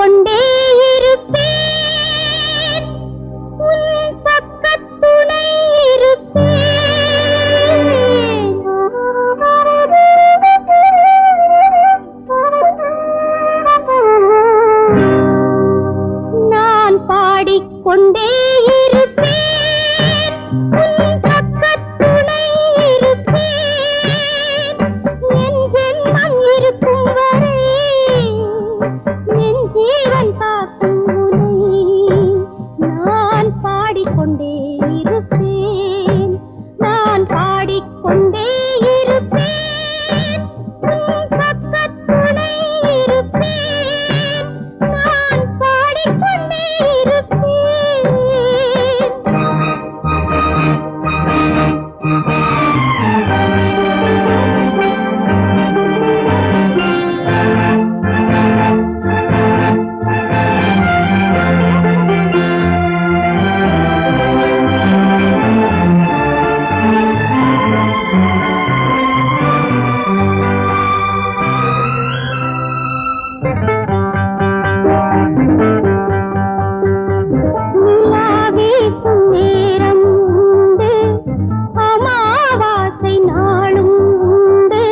கொண்டே இருப்பேன், உன் பக்கத்துணை இருப்பேன். நான் பாடிக்கொண்டே இருப்பேன், உன் பக்கத்துணை இருப்பேன். என் ஜென்மம் இருக்கும் வரை என் ஜீவன் காக்கும் உனை நான் பாடிக்கொண்டே இருப்பேன், நான் பாடிக்கொண்டே இருப்பேன், உன் பக்கத்துணை இருப்பேன், நான் பாடிக்கொண்டே இருப்பேன். நிலாவீசும் நேரம் உண்டு, அமாவாசை நாளும் உண்டு,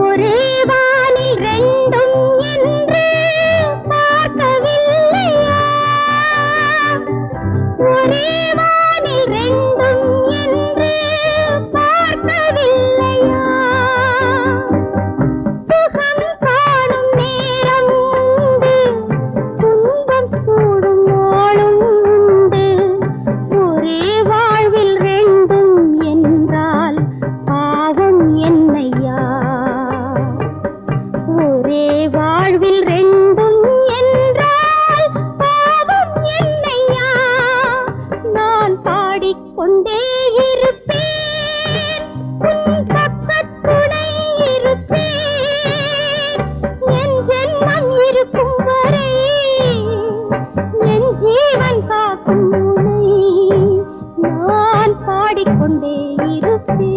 ஒரே வானில் ரெண்டும் என்று பார்க்கவில்லையா? ஒரே வானில் ரெண்டும் என்று பார்க்கவில்லையா? சுகம் காணும் நேரம் உண்டு, துன்பம் சூடும் நாளும் உண்டு, ஒரே வாழ்வில் ரெண்டும் என்றால் பாவம் என்னையா? ஒரே வாழ்வில் ரெண்டும் என்றால் பாவம் என்னையா? நான் பாடிக்கொண்டே இருப்பேன், உன் பக்கத்துணை இருப்பேன். என் ஜென்மம் இருக்கும் வரை என் ஜீவன் காக்கும் உனை நான் பாடிக்கொண்டே இருப்பேன்.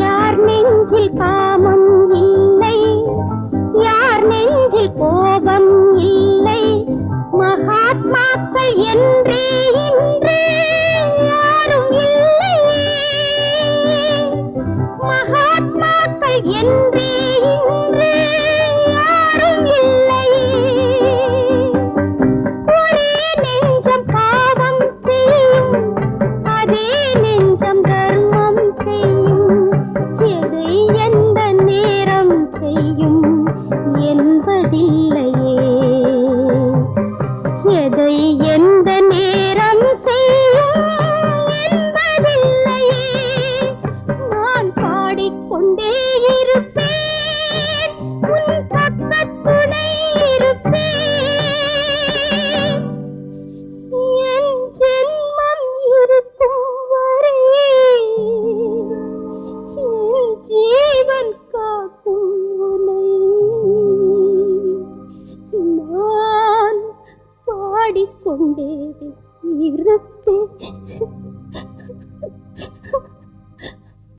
யார் நெஞ்சில் காமம் இல்லை, யார் நெஞ்சில் கோபம் இல்லை, மகாத்மாக்கள் என்றே இன்று யாரும் இல்லையே. மகாத்மாக்கள் என்றே இன்று யாரும் இல்லையே. ஒரே நெஞ்சம் பாவம் செய்யும், அதே நெஞ்சம் தர்மம் செய்யும், எதை எந்த நேரம் செய்யும் என்பதில்லையே. எதை எந்த நேரம் செய்யும் என்பதில்லையே. நான் பாடிக்கொண்டே இருப்பேன், உன் பக்கத்துணை இருப்பேன். என் ஜென்மம் இருக்கும் வரை என் ஜீவன் காக்கும் உனை நான் பாடிக்கொண்டே இருப்பேன்.